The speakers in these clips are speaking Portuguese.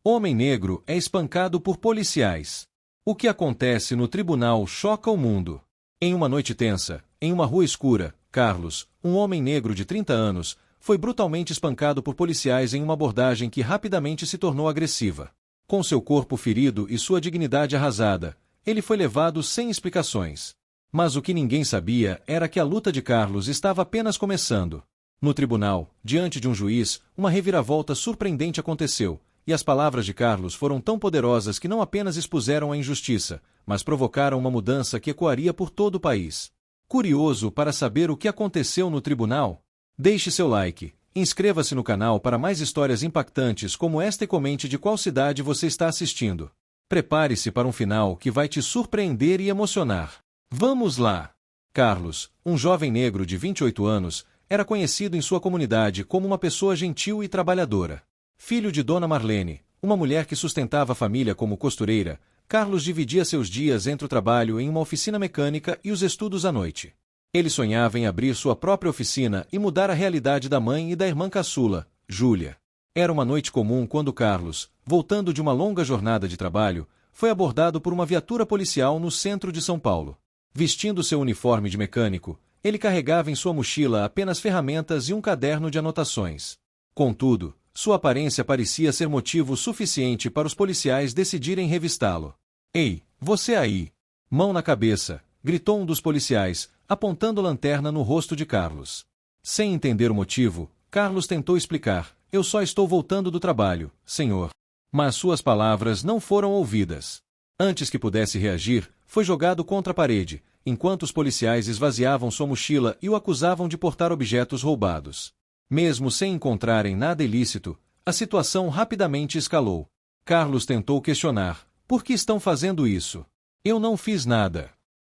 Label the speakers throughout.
Speaker 1: Homem negro é espancado por policiais. O que acontece no tribunal choca o mundo. Em uma noite tensa, em uma rua escura, Carlos, um homem negro de 30 anos, foi brutalmente espancado por policiais em uma abordagem que rapidamente se tornou agressiva. Com seu corpo ferido e sua dignidade arrasada, ele foi levado sem explicações. Mas o que ninguém sabia era que a luta de Carlos estava apenas começando. No tribunal, diante de um juiz, uma reviravolta surpreendente aconteceu, e as palavras de Carlos foram tão poderosas que não apenas expuseram a injustiça, mas provocaram uma mudança que ecoaria por todo o país. Curioso para saber o que aconteceu no tribunal? Deixe seu like, inscreva-se no canal para mais histórias impactantes como esta e comente de qual cidade você está assistindo. Prepare-se para um final que vai te surpreender e emocionar. Vamos lá! Carlos, um jovem negro de 28 anos, era conhecido em sua comunidade como uma pessoa gentil e trabalhadora. Filho de Dona Marlene, uma mulher que sustentava a família como costureira, Carlos dividia seus dias entre o trabalho em uma oficina mecânica e os estudos à noite. Ele sonhava em abrir sua própria oficina e mudar a realidade da mãe e da irmã caçula, Júlia. Era uma noite comum quando Carlos, voltando de uma longa jornada de trabalho, foi abordado por uma viatura policial no centro de São Paulo. Vestindo seu uniforme de mecânico, ele carregava em sua mochila apenas ferramentas e um caderno de anotações. Contudo, sua aparência parecia ser motivo suficiente para os policiais decidirem revistá-lo. Ei, você aí! Mão na cabeça, gritou um dos policiais, apontando lanterna no rosto de Carlos. Sem entender o motivo, Carlos tentou explicar: eu só estou voltando do trabalho, senhor. Mas suas palavras não foram ouvidas. Antes que pudesse reagir, foi jogado contra a parede, enquanto os policiais esvaziavam sua mochila e o acusavam de portar objetos roubados. Mesmo sem encontrarem nada ilícito, a situação rapidamente escalou. Carlos tentou questionar: por que estão fazendo isso? Eu não fiz nada.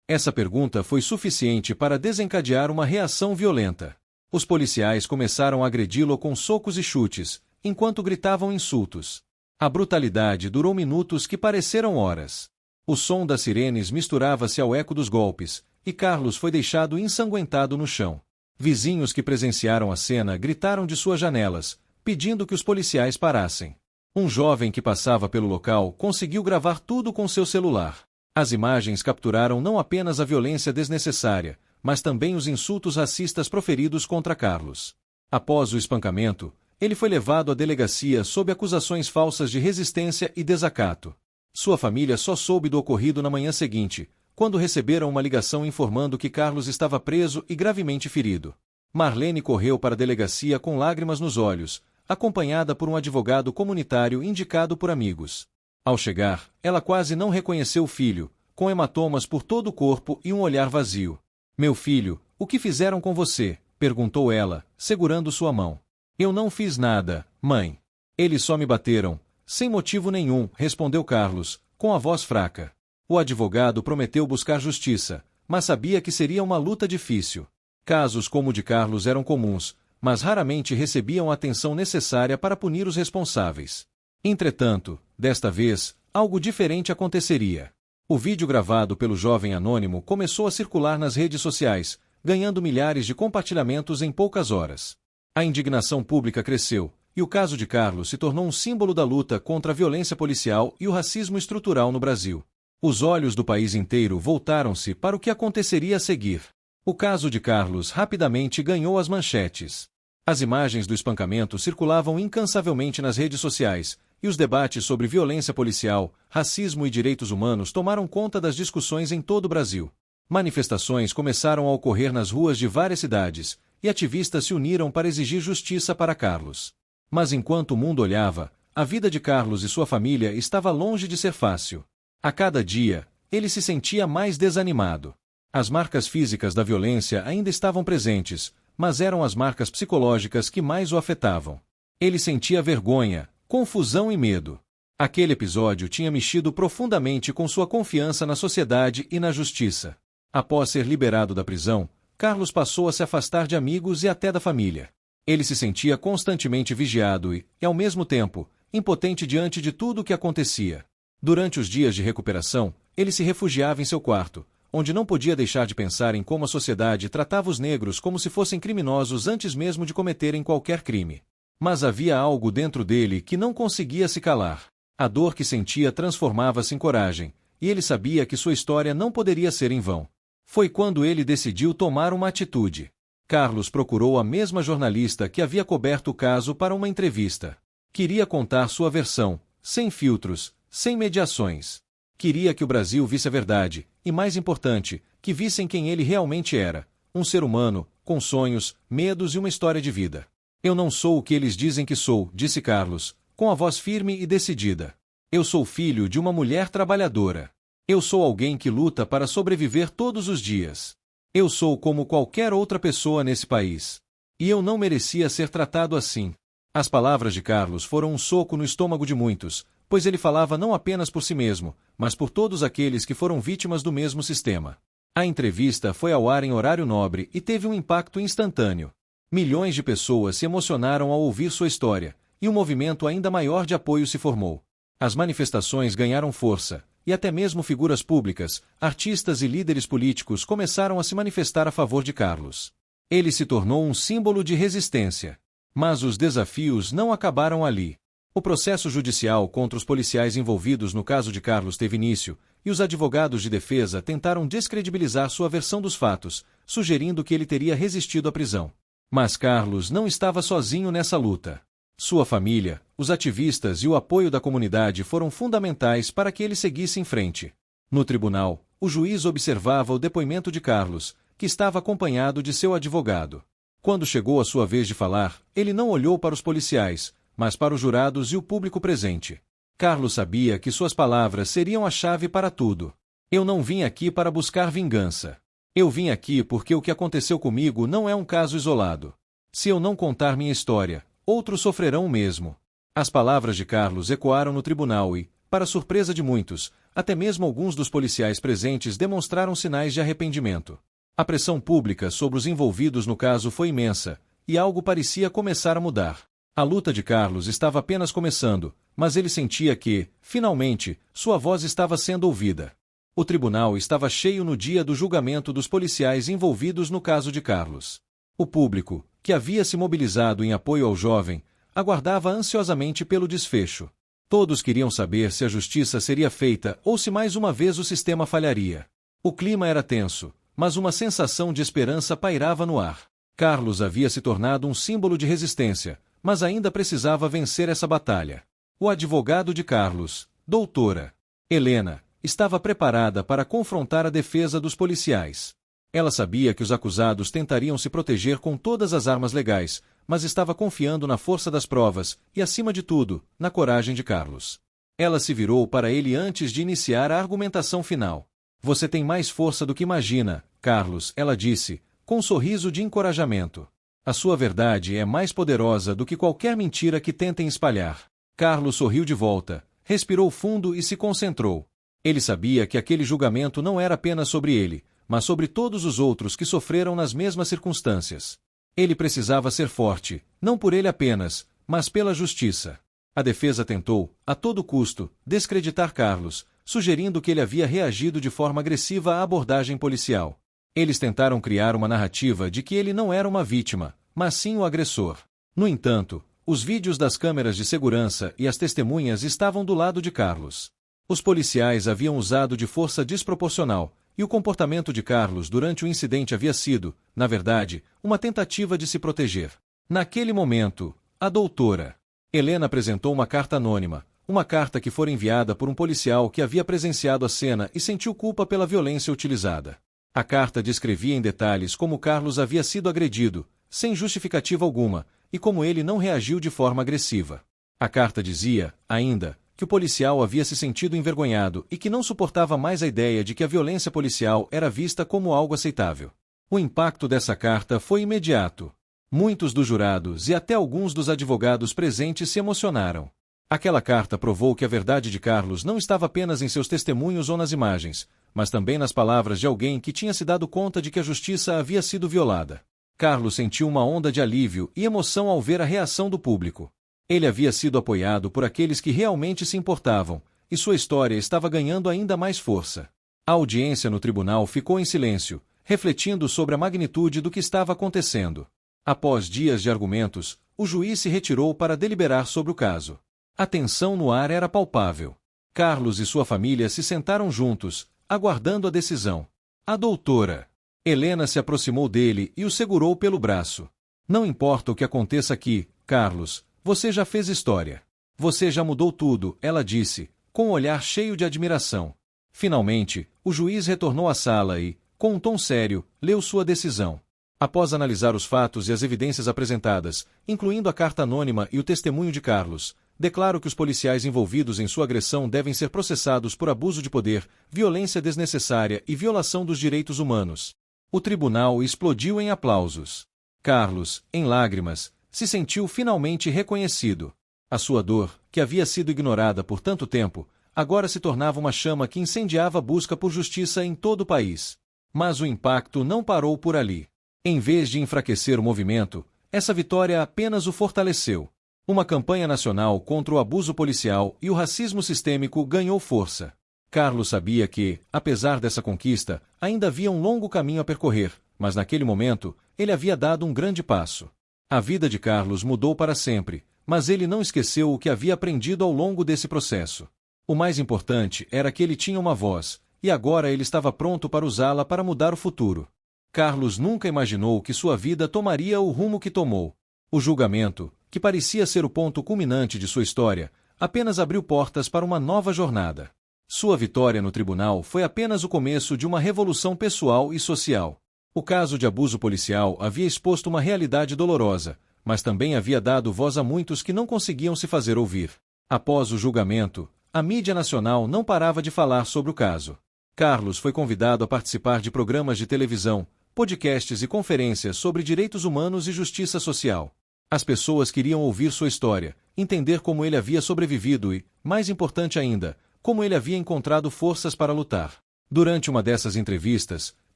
Speaker 1: Essa pergunta foi suficiente para desencadear uma reação violenta. Os policiais começaram a agredi-lo com socos e chutes, enquanto gritavam insultos. A brutalidade durou minutos que pareceram horas. O som das sirenes misturava-se ao eco dos golpes, e Carlos foi deixado ensanguentado no chão. Vizinhos que presenciaram a cena gritaram de suas janelas, pedindo que os policiais parassem. Um jovem que passava pelo local conseguiu gravar tudo com seu celular. As imagens capturaram não apenas a violência desnecessária, mas também os insultos racistas proferidos contra Carlos. Após o espancamento, ele foi levado à delegacia sob acusações falsas de resistência e desacato. Sua família só soube do ocorrido na manhã seguinte, quando receberam uma ligação informando que Carlos estava preso e gravemente ferido. Marlene correu para a delegacia com lágrimas nos olhos, acompanhada por um advogado comunitário indicado por amigos. Ao chegar, ela quase não reconheceu o filho, com hematomas por todo o corpo e um olhar vazio. Meu filho, o que fizeram com você? Perguntou ela, segurando sua mão. Eu não fiz nada, mãe. Eles só me bateram. Sem motivo nenhum, respondeu Carlos, com a voz fraca. O advogado prometeu buscar justiça, mas sabia que seria uma luta difícil. Casos como o de Carlos eram comuns, mas raramente recebiam a atenção necessária para punir os responsáveis. Entretanto, desta vez, algo diferente aconteceria. O vídeo gravado pelo jovem anônimo começou a circular nas redes sociais, ganhando milhares de compartilhamentos em poucas horas. A indignação pública cresceu, e o caso de Carlos se tornou um símbolo da luta contra a violência policial e o racismo estrutural no Brasil. Os olhos do país inteiro voltaram-se para o que aconteceria a seguir. O caso de Carlos rapidamente ganhou as manchetes. As imagens do espancamento circulavam incansavelmente nas redes sociais, e os debates sobre violência policial, racismo e direitos humanos tomaram conta das discussões em todo o Brasil. Manifestações começaram a ocorrer nas ruas de várias cidades, e ativistas se uniram para exigir justiça para Carlos. Mas enquanto o mundo olhava, a vida de Carlos e sua família estava longe de ser fácil. A cada dia, ele se sentia mais desanimado. As marcas físicas da violência ainda estavam presentes, mas eram as marcas psicológicas que mais o afetavam. Ele sentia vergonha, confusão e medo. Aquele episódio tinha mexido profundamente com sua confiança na sociedade e na justiça. Após ser liberado da prisão, Carlos passou a se afastar de amigos e até da família. Ele se sentia constantemente vigiado e, ao mesmo tempo, impotente diante de tudo o que acontecia. Durante os dias de recuperação, ele se refugiava em seu quarto, onde não podia deixar de pensar em como a sociedade tratava os negros como se fossem criminosos antes mesmo de cometerem qualquer crime. Mas havia algo dentro dele que não conseguia se calar. A dor que sentia transformava-se em coragem, e ele sabia que sua história não poderia ser em vão. Foi quando ele decidiu tomar uma atitude. Carlos procurou a mesma jornalista que havia coberto o caso para uma entrevista. Queria contar sua versão, sem filtros, sem mediações. Queria que o Brasil visse a verdade, e mais importante, que vissem quem ele realmente era, um ser humano, com sonhos, medos e uma história de vida. Eu não sou o que eles dizem que sou, disse Carlos, com a voz firme e decidida. Eu sou filho de uma mulher trabalhadora. Eu sou alguém que luta para sobreviver todos os dias. Eu sou como qualquer outra pessoa nesse país. E eu não merecia ser tratado assim. As palavras de Carlos foram um soco no estômago de muitos, pois ele falava não apenas por si mesmo, mas por todos aqueles que foram vítimas do mesmo sistema. A entrevista foi ao ar em horário nobre e teve um impacto instantâneo. Milhões de pessoas se emocionaram ao ouvir sua história, e um movimento ainda maior de apoio se formou. As manifestações ganharam força, e até mesmo figuras públicas, artistas e líderes políticos começaram a se manifestar a favor de Carlos. Ele se tornou um símbolo de resistência. Mas os desafios não acabaram ali. O processo judicial contra os policiais envolvidos no caso de Carlos teve início, e os advogados de defesa tentaram descredibilizar sua versão dos fatos, sugerindo que ele teria resistido à prisão. Mas Carlos não estava sozinho nessa luta. Sua família, os ativistas e o apoio da comunidade foram fundamentais para que ele seguisse em frente. No tribunal, o juiz observava o depoimento de Carlos, que estava acompanhado de seu advogado. Quando chegou a sua vez de falar, ele não olhou para os policiais, mas para os jurados e o público presente. Carlos sabia que suas palavras seriam a chave para tudo. Eu não vim aqui para buscar vingança. Eu vim aqui porque o que aconteceu comigo não é um caso isolado. Se eu não contar minha história, outros sofrerão o mesmo. As palavras de Carlos ecoaram no tribunal e, para surpresa de muitos, até mesmo alguns dos policiais presentes demonstraram sinais de arrependimento. A pressão pública sobre os envolvidos no caso foi imensa, e algo parecia começar a mudar. A luta de Carlos estava apenas começando, mas ele sentia que, finalmente, sua voz estava sendo ouvida. O tribunal estava cheio no dia do julgamento dos policiais envolvidos no caso de Carlos. O público, que havia se mobilizado em apoio ao jovem, aguardava ansiosamente pelo desfecho. Todos queriam saber se a justiça seria feita ou se mais uma vez o sistema falharia. O clima era tenso, mas uma sensação de esperança pairava no ar. Carlos havia se tornado um símbolo de resistência, mas ainda precisava vencer essa batalha. O advogado de Carlos, doutora Helena, estava preparada para confrontar a defesa dos policiais. Ela sabia que os acusados tentariam se proteger com todas as armas legais, mas estava confiando na força das provas e, acima de tudo, na coragem de Carlos. Ela se virou para ele antes de iniciar a argumentação final. Você tem mais força do que imagina, Carlos, ela disse, com um sorriso de encorajamento. A sua verdade é mais poderosa do que qualquer mentira que tentem espalhar. Carlos sorriu de volta, respirou fundo e se concentrou. Ele sabia que aquele julgamento não era apenas sobre ele, mas sobre todos os outros que sofreram nas mesmas circunstâncias. Ele precisava ser forte, não por ele apenas, mas pela justiça. A defesa tentou, a todo custo, descreditar Carlos, sugerindo que ele havia reagido de forma agressiva à abordagem policial. Eles tentaram criar uma narrativa de que ele não era uma vítima, mas sim o agressor. No entanto, os vídeos das câmeras de segurança e as testemunhas estavam do lado de Carlos. Os policiais haviam usado de força desproporcional, e o comportamento de Carlos durante o incidente havia sido, na verdade, uma tentativa de se proteger. Naquele momento, a doutora Helena apresentou uma carta anônima, uma carta que fora enviada por um policial que havia presenciado a cena e sentiu culpa pela violência utilizada. A carta descrevia em detalhes como Carlos havia sido agredido, sem justificativa alguma, e como ele não reagiu de forma agressiva. A carta dizia, ainda, que o policial havia se sentido envergonhado e que não suportava mais a ideia de que a violência policial era vista como algo aceitável. O impacto dessa carta foi imediato. Muitos dos jurados e até alguns dos advogados presentes se emocionaram. Aquela carta provou que a verdade de Carlos não estava apenas em seus testemunhos ou nas imagens, mas também nas palavras de alguém que tinha se dado conta de que a justiça havia sido violada. Carlos sentiu uma onda de alívio e emoção ao ver a reação do público. Ele havia sido apoiado por aqueles que realmente se importavam, e sua história estava ganhando ainda mais força. A audiência no tribunal ficou em silêncio, refletindo sobre a magnitude do que estava acontecendo. Após dias de argumentos, o juiz se retirou para deliberar sobre o caso. A tensão no ar era palpável. Carlos e sua família se sentaram juntos, aguardando a decisão. A doutora Helena se aproximou dele e o segurou pelo braço. Não importa o que aconteça aqui, Carlos, você já fez história. Você já mudou tudo, ela disse, com um olhar cheio de admiração. Finalmente, o juiz retornou à sala e, com um tom sério, leu sua decisão. Após analisar os fatos e as evidências apresentadas, incluindo a carta anônima e o testemunho de Carlos, declaro que os policiais envolvidos em sua agressão devem ser processados por abuso de poder, violência desnecessária e violação dos direitos humanos. O tribunal explodiu em aplausos. Carlos, em lágrimas, se sentiu finalmente reconhecido. A sua dor, que havia sido ignorada por tanto tempo, agora se tornava uma chama que incendiava a busca por justiça em todo o país. Mas o impacto não parou por ali. Em vez de enfraquecer o movimento, essa vitória apenas o fortaleceu. Uma campanha nacional contra o abuso policial e o racismo sistêmico ganhou força. Carlos sabia que, apesar dessa conquista, ainda havia um longo caminho a percorrer, mas naquele momento, ele havia dado um grande passo. A vida de Carlos mudou para sempre, mas ele não esqueceu o que havia aprendido ao longo desse processo. O mais importante era que ele tinha uma voz, e agora ele estava pronto para usá-la para mudar o futuro. Carlos nunca imaginou que sua vida tomaria o rumo que tomou. O julgamento, que parecia ser o ponto culminante de sua história, apenas abriu portas para uma nova jornada. Sua vitória no tribunal foi apenas o começo de uma revolução pessoal e social. O caso de abuso policial havia exposto uma realidade dolorosa, mas também havia dado voz a muitos que não conseguiam se fazer ouvir. Após o julgamento, a mídia nacional não parava de falar sobre o caso. Carlos foi convidado a participar de programas de televisão, podcasts e conferências sobre direitos humanos e justiça social. As pessoas queriam ouvir sua história, entender como ele havia sobrevivido e, mais importante ainda, como ele havia encontrado forças para lutar. Durante uma dessas entrevistas,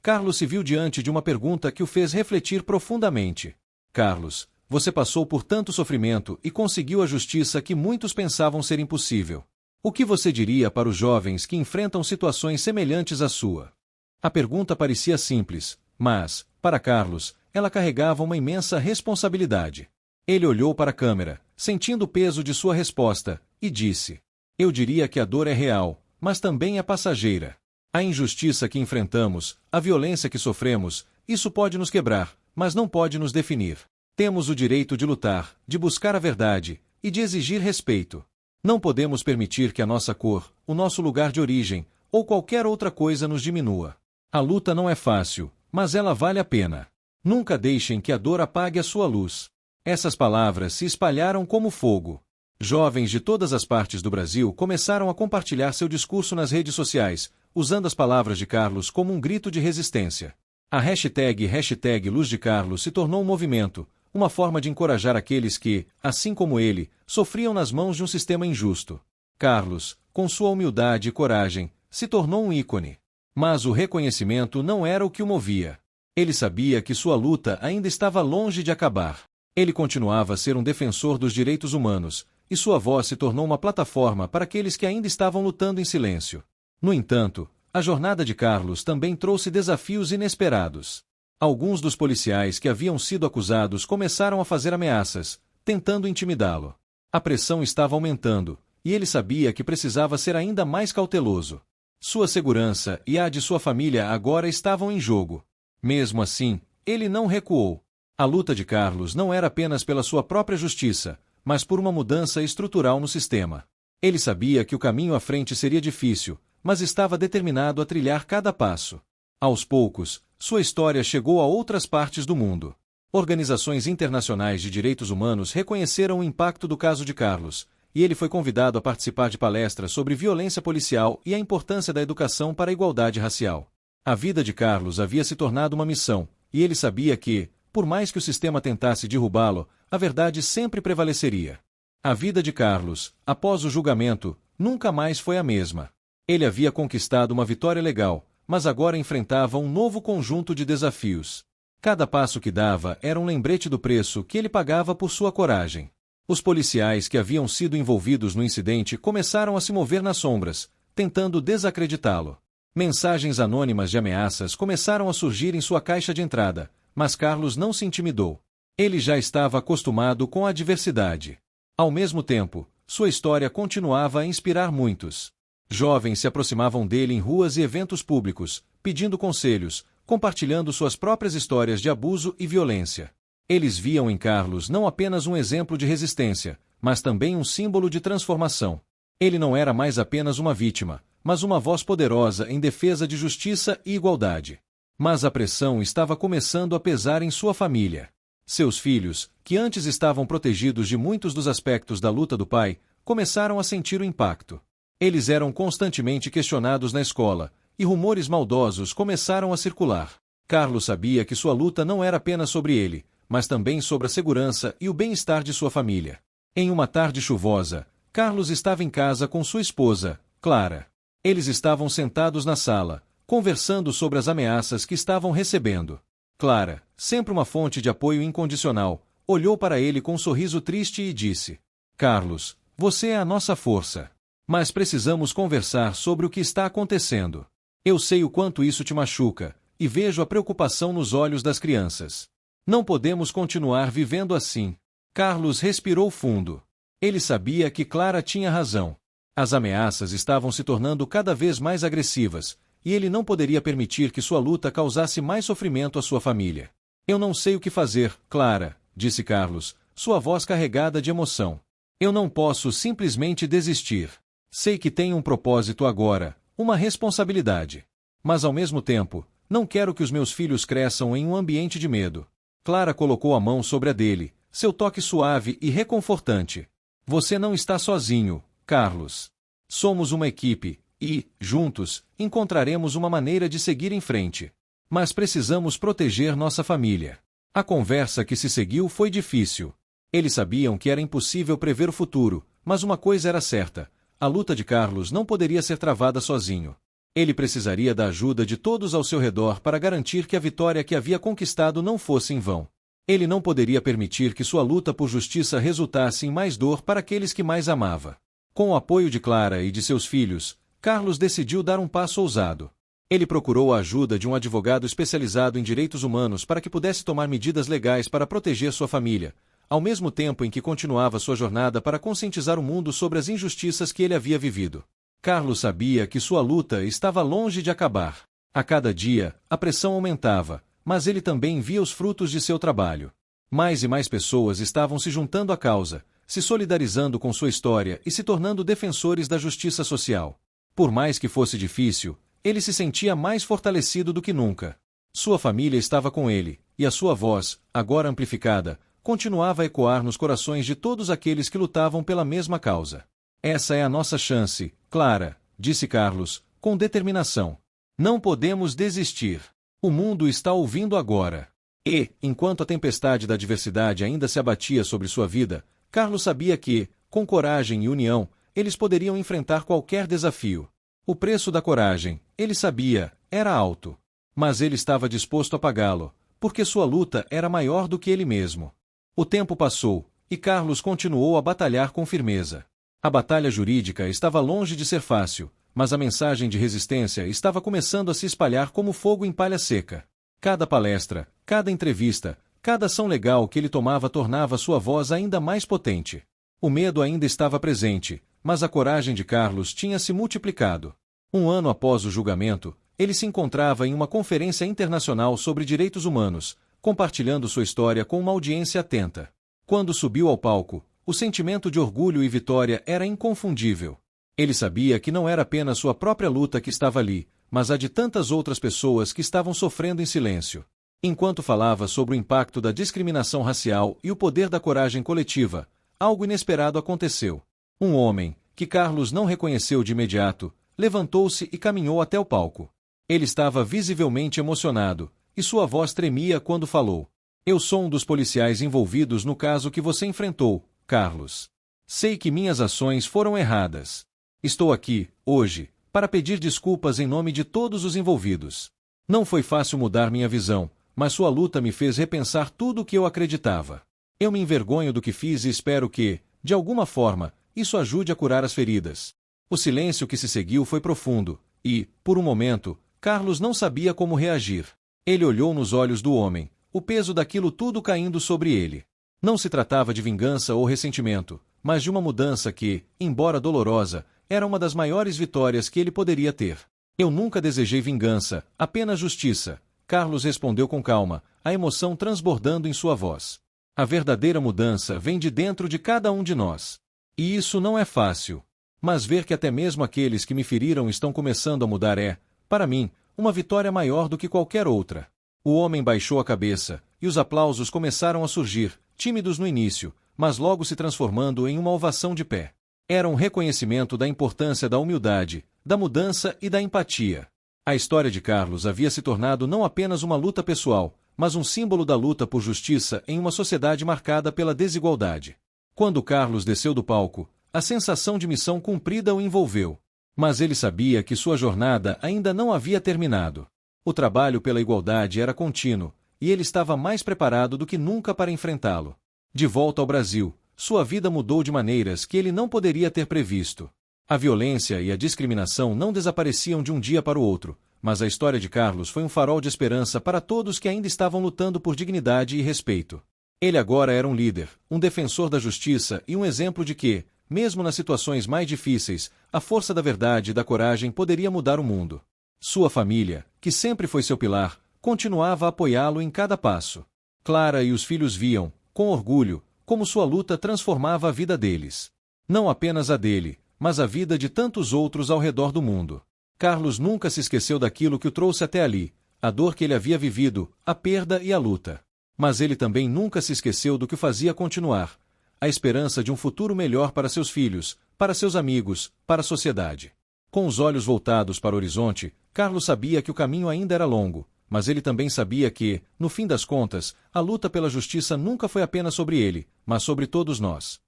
Speaker 1: Carlos se viu diante de uma pergunta que o fez refletir profundamente. Carlos, você passou por tanto sofrimento e conseguiu a justiça que muitos pensavam ser impossível. O que você diria para os jovens que enfrentam situações semelhantes à sua? A pergunta parecia simples, mas, para Carlos, ela carregava uma imensa responsabilidade. Ele olhou para a câmera, sentindo o peso de sua resposta, e disse: eu diria que a dor é real, mas também é passageira. A injustiça que enfrentamos, a violência que sofremos, isso pode nos quebrar, mas não pode nos definir. Temos o direito de lutar, de buscar a verdade e de exigir respeito. Não podemos permitir que a nossa cor, o nosso lugar de origem, ou qualquer outra coisa nos diminua. A luta não é fácil, mas ela vale a pena. Nunca deixem que a dor apague a sua luz. Essas palavras se espalharam como fogo. Jovens de todas as partes do Brasil começaram a compartilhar seu discurso nas redes sociais, usando as palavras de Carlos como um grito de resistência. A hashtag Luz de Carlos se tornou um movimento, uma forma de encorajar aqueles que, assim como ele, sofriam nas mãos de um sistema injusto. Carlos, com sua humildade e coragem, se tornou um ícone. Mas o reconhecimento não era o que o movia. Ele sabia que sua luta ainda estava longe de acabar. Ele continuava a ser um defensor dos direitos humanos, e sua voz se tornou uma plataforma para aqueles que ainda estavam lutando em silêncio. No entanto, a jornada de Carlos também trouxe desafios inesperados. Alguns dos policiais que haviam sido acusados começaram a fazer ameaças, tentando intimidá-lo. A pressão estava aumentando, e ele sabia que precisava ser ainda mais cauteloso. Sua segurança e a de sua família agora estavam em jogo. Mesmo assim, ele não recuou. A luta de Carlos não era apenas pela sua própria justiça, mas por uma mudança estrutural no sistema. Ele sabia que o caminho à frente seria difícil, mas estava determinado a trilhar cada passo. Aos poucos, sua história chegou a outras partes do mundo. Organizações internacionais de direitos humanos reconheceram o impacto do caso de Carlos, e ele foi convidado a participar de palestras sobre violência policial e a importância da educação para a igualdade racial. A vida de Carlos havia se tornado uma missão, e ele sabia que, por mais que o sistema tentasse derrubá-lo, a verdade sempre prevaleceria. A vida de Carlos, após o julgamento, nunca mais foi a mesma. Ele havia conquistado uma vitória legal, mas agora enfrentava um novo conjunto de desafios. Cada passo que dava era um lembrete do preço que ele pagava por sua coragem. Os policiais que haviam sido envolvidos no incidente começaram a se mover nas sombras, tentando desacreditá-lo. Mensagens anônimas de ameaças começaram a surgir em sua caixa de entrada, mas Carlos não se intimidou. Ele já estava acostumado com a adversidade. Ao mesmo tempo, sua história continuava a inspirar muitos. Jovens se aproximavam dele em ruas e eventos públicos, pedindo conselhos, compartilhando suas próprias histórias de abuso e violência. Eles viam em Carlos não apenas um exemplo de resistência, mas também um símbolo de transformação. Ele não era mais apenas uma vítima, mas uma voz poderosa em defesa de justiça e igualdade. Mas a pressão estava começando a pesar em sua família. Seus filhos, que antes estavam protegidos de muitos dos aspectos da luta do pai, começaram a sentir o impacto. Eles eram constantemente questionados na escola, e rumores maldosos começaram a circular. Carlos sabia que sua luta não era apenas sobre ele, mas também sobre a segurança e o bem-estar de sua família. Em uma tarde chuvosa, Carlos estava em casa com sua esposa, Clara. Eles estavam sentados na sala, conversando sobre as ameaças que estavam recebendo. Clara, sempre uma fonte de apoio incondicional, olhou para ele com um sorriso triste e disse: Carlos, você é a nossa força. Mas precisamos conversar sobre o que está acontecendo. Eu sei o quanto isso te machuca, e vejo a preocupação nos olhos das crianças. Não podemos continuar vivendo assim. Carlos respirou fundo. Ele sabia que Clara tinha razão. As ameaças estavam se tornando cada vez mais agressivas, e ele não poderia permitir que sua luta causasse mais sofrimento à sua família. Eu não sei o que fazer, Clara, disse Carlos, sua voz carregada de emoção. Eu não posso simplesmente desistir. Sei que tenho um propósito agora, uma responsabilidade. Mas ao mesmo tempo, não quero que os meus filhos cresçam em um ambiente de medo. Clara colocou a mão sobre a dele, seu toque suave e reconfortante. Você não está sozinho, Carlos. Somos uma equipe, e, juntos, encontraremos uma maneira de seguir em frente. Mas precisamos proteger nossa família. A conversa que se seguiu foi difícil. Eles sabiam que era impossível prever o futuro, mas uma coisa era certa: a luta de Carlos não poderia ser travada sozinho. Ele precisaria da ajuda de todos ao seu redor para garantir que a vitória que havia conquistado não fosse em vão. Ele não poderia permitir que sua luta por justiça resultasse em mais dor para aqueles que mais amava. Com o apoio de Clara e de seus filhos, Carlos decidiu dar um passo ousado. Ele procurou a ajuda de um advogado especializado em direitos humanos para que pudesse tomar medidas legais para proteger sua família, ao mesmo tempo em que continuava sua jornada para conscientizar o mundo sobre as injustiças que ele havia vivido. Carlos sabia que sua luta estava longe de acabar. A cada dia, a pressão aumentava, mas ele também via os frutos de seu trabalho. Mais e mais pessoas estavam se juntando à causa, se solidarizando com sua história e se tornando defensores da justiça social. Por mais que fosse difícil, ele se sentia mais fortalecido do que nunca. Sua família estava com ele, e a sua voz, agora amplificada, continuava a ecoar nos corações de todos aqueles que lutavam pela mesma causa. Essa é a nossa chance, Clara, disse Carlos, com determinação. Não podemos desistir. O mundo está ouvindo agora. E, enquanto a tempestade da adversidade ainda se abatia sobre sua vida, Carlos sabia que, com coragem e união, eles poderiam enfrentar qualquer desafio. O preço da coragem, ele sabia, era alto. Mas ele estava disposto a pagá-lo, porque sua luta era maior do que ele mesmo. O tempo passou, e Carlos continuou a batalhar com firmeza. A batalha jurídica estava longe de ser fácil, mas a mensagem de resistência estava começando a se espalhar como fogo em palha seca. Cada palestra, cada entrevista, cada ação legal que ele tomava tornava sua voz ainda mais potente. O medo ainda estava presente, mas a coragem de Carlos tinha se multiplicado. Um ano após o julgamento, ele se encontrava em uma conferência internacional sobre direitos humanos, compartilhando sua história com uma audiência atenta. Quando subiu ao palco, o sentimento de orgulho e vitória era inconfundível. Ele sabia que não era apenas sua própria luta que estava ali, mas a de tantas outras pessoas que estavam sofrendo em silêncio. Enquanto falava sobre o impacto da discriminação racial e o poder da coragem coletiva, algo inesperado aconteceu. Um homem, que Carlos não reconheceu de imediato, levantou-se e caminhou até o palco. Ele estava visivelmente emocionado, e sua voz tremia quando falou. Eu sou um dos policiais envolvidos no caso que você enfrentou, Carlos. Sei que minhas ações foram erradas. Estou aqui, hoje, para pedir desculpas em nome de todos os envolvidos. Não foi fácil mudar minha visão, mas sua luta me fez repensar tudo o que eu acreditava. Eu me envergonho do que fiz e espero que, de alguma forma, isso ajude a curar as feridas. O silêncio que se seguiu foi profundo, e, por um momento, Carlos não sabia como reagir. Ele olhou nos olhos do homem, o peso daquilo tudo caindo sobre ele. Não se tratava de vingança ou ressentimento, mas de uma mudança que, embora dolorosa, era uma das maiores vitórias que ele poderia ter. Eu nunca desejei vingança, apenas justiça, Carlos respondeu com calma, a emoção transbordando em sua voz. A verdadeira mudança vem de dentro de cada um de nós. E isso não é fácil. Mas ver que até mesmo aqueles que me feriram estão começando a mudar é, para mim, uma vitória maior do que qualquer outra. O homem baixou a cabeça, e os aplausos começaram a surgir, tímidos no início, mas logo se transformando em uma ovação de pé. Era um reconhecimento da importância da humildade, da mudança e da empatia. A história de Carlos havia se tornado não apenas uma luta pessoal, mas um símbolo da luta por justiça em uma sociedade marcada pela desigualdade. Quando Carlos desceu do palco, a sensação de missão cumprida o envolveu. Mas ele sabia que sua jornada ainda não havia terminado. O trabalho pela igualdade era contínuo, e ele estava mais preparado do que nunca para enfrentá-lo. De volta ao Brasil, sua vida mudou de maneiras que ele não poderia ter previsto. A violência e a discriminação não desapareciam de um dia para o outro, mas a história de Carlos foi um farol de esperança para todos que ainda estavam lutando por dignidade e respeito. Ele agora era um líder, um defensor da justiça e um exemplo de que, mesmo nas situações mais difíceis, a força da verdade e da coragem poderia mudar o mundo. Sua família, que sempre foi seu pilar, continuava a apoiá-lo em cada passo. Clara e os filhos viam, com orgulho, como sua luta transformava a vida deles. Não apenas a dele, mas a vida de tantos outros ao redor do mundo. Carlos nunca se esqueceu daquilo que o trouxe até ali, a dor que ele havia vivido, a perda e a luta. Mas ele também nunca se esqueceu do que o fazia continuar, a esperança de um futuro melhor para seus filhos, para seus amigos, para a sociedade. Com os olhos voltados para o horizonte, Carlos sabia que o caminho ainda era longo, mas ele também sabia que, no fim das contas, a luta pela justiça nunca foi apenas sobre ele, mas sobre todos nós.